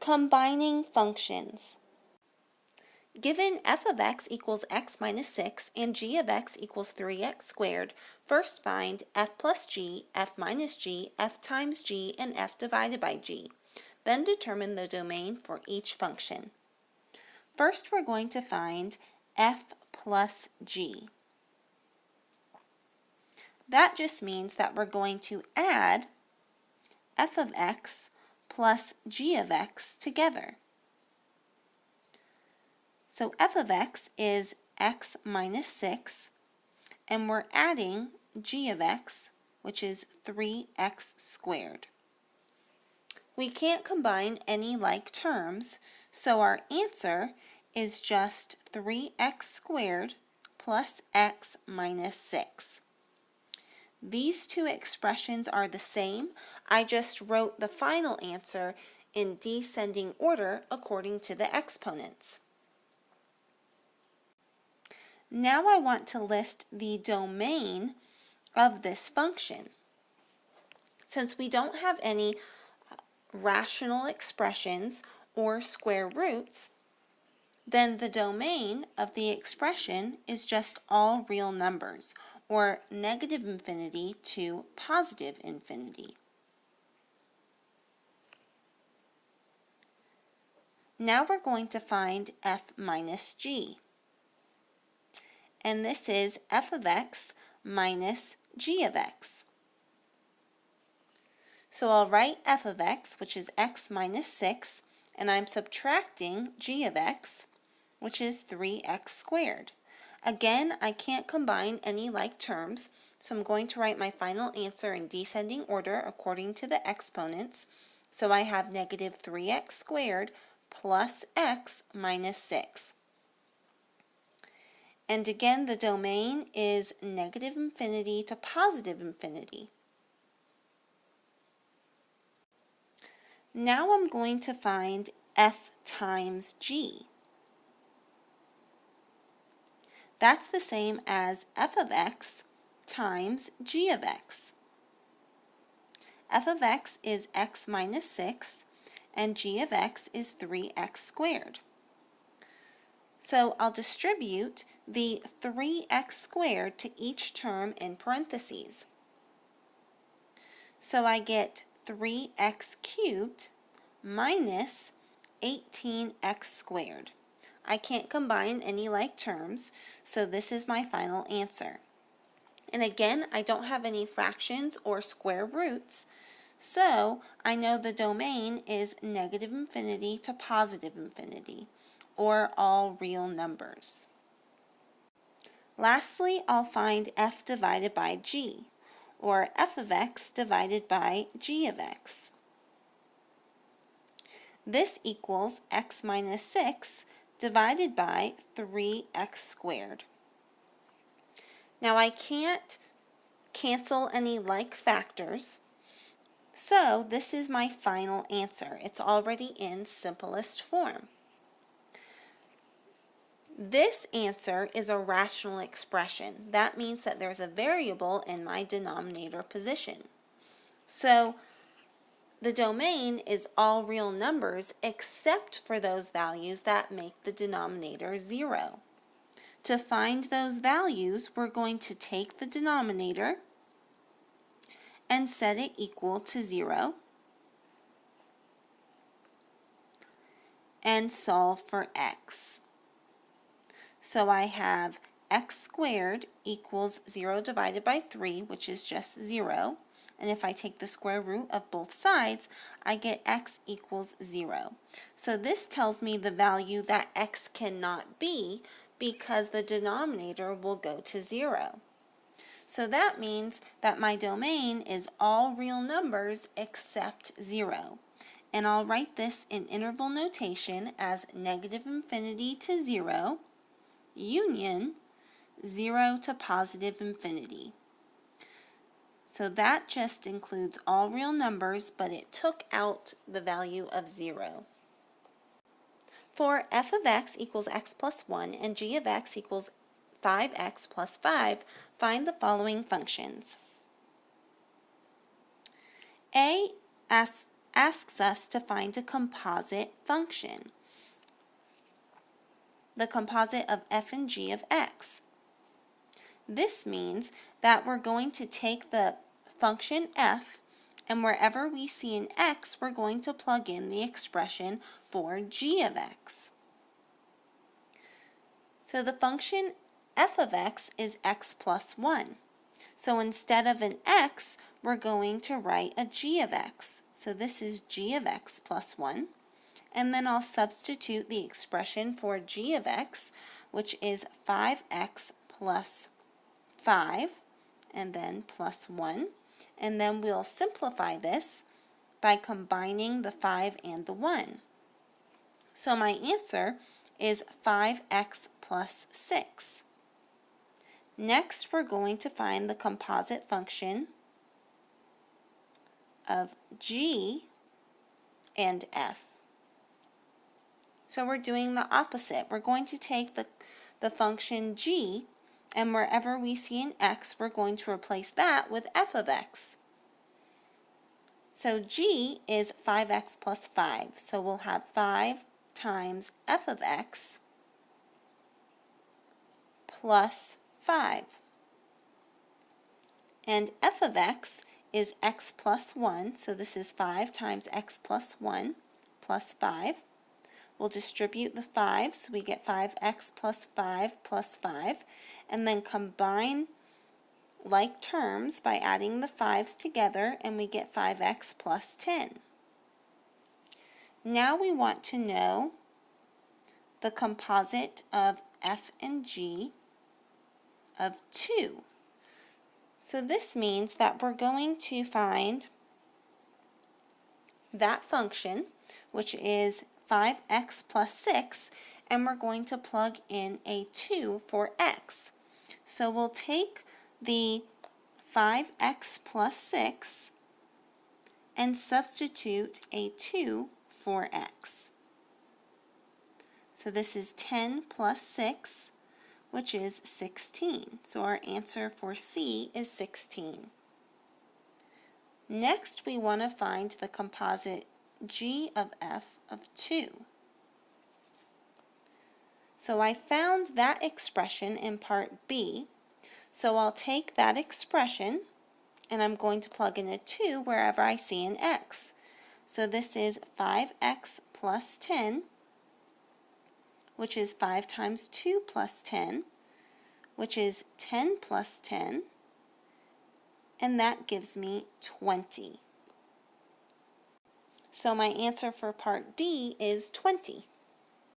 Combining functions. Given f of x equals x minus 6 and g of x equals 3x squared, first find f plus g, f minus g, f times g, and f divided by g. Then determine the domain for each function. First, we're going to find f plus g. That just means that we're going to add f of x plus g of x together. So f of x is x minus 6, and we're adding g of x, which is 3x squared. We can't combine any like terms, so our answer is just 3x squared plus x minus 6. These two expressions are the same. I just wrote the final answer in descending order according to the exponents. Now I want to list the domain of this function. Since we don't have any rational expressions or square roots, then the domain of the expression is just all real numbers, or negative infinity to positive infinity. Now we're going to find f minus g. And this is f of x minus g of x. So I'll write f of x, which is x minus 6, and I'm subtracting g of x, which is 3x squared. Again, I can't combine any like terms, so I'm going to write my final answer in descending order according to the exponents. So I have negative 3x squared plus x minus 6. And again, the domain is negative infinity to positive infinity. Now I'm going to find f times g. That's the same as f of x times g of x. F of x is x minus 6, and g of x is 3x squared. So I'll distribute the 3x squared to each term in parentheses. So I get 3x cubed minus 18x squared. I can't combine any like terms, so this is my final answer. And again, I don't have any fractions or square roots, so I know the domain is negative infinity to positive infinity, or all real numbers. Lastly, I'll find f divided by g, or f of x divided by g of x. This equals x minus 6 divided by 3x squared. Now I can't cancel any like factors, so this is my final answer. It's already in simplest form. This answer is a rational expression. That means that there's a variable in my denominator position. So the domain is all real numbers except for those values that make the denominator 0. To find those values, we're going to take the denominator and set it equal to 0 and solve for x. So I have x squared equals 0 divided by 3, which is just 0. And if I take the square root of both sides, I get x equals 0. So this tells me the value that x cannot be because the denominator will go to 0. So that means that my domain is all real numbers except 0. And I'll write this in interval notation as negative infinity to 0, union 0 to positive infinity. So that just includes all real numbers, but it took out the value of 0. For f of x equals x plus 1 and g of x equals 5x plus 5, find the following functions. A asks asks us to find a composite function, the composite of f and g of x. This means that we're going to take the function f, and wherever we see an x, we're going to plug in the expression for g of x. So the function f of x is x plus 1. So instead of an x, we're going to write a g of x. So this is g of x plus 1. And then I'll substitute the expression for g of x, which is 5x plus 5, and then plus 1. And then we'll simplify this by combining the 5 and the 1. So my answer is 5x plus 6. Next, we're going to find the composite function of g and f. So we're doing the opposite. We're going to take the function g, and wherever we see an x, we're going to replace that with f of x. So g is 5x plus 5. So we'll have 5 times f of x plus 5. And f of x is x plus 1. So this is 5 times x plus 1 plus 5. We'll distribute the 5, so we get 5x plus 5 plus 5, and then combine like terms by adding the 5's together, and we get 5x plus 10. Now we want to know the composite of f and g of 2. So this means that we're going to find that function, which is 5x plus 6, and we're going to plug in a 2 for x. So we'll take the 5x plus 6 and substitute a 2 for x. So this is 10 plus 6, which is 16. So our answer for C is 16. Next, we want to find the composite g of f of 2. So I found that expression in part B. So I'll take that expression, and I'm going to plug in a 2 wherever I see an x. So this is 5x plus 10, which is 5 times 2 plus 10, which is 10 plus 10, and that gives me 20. So my answer for part D is 20.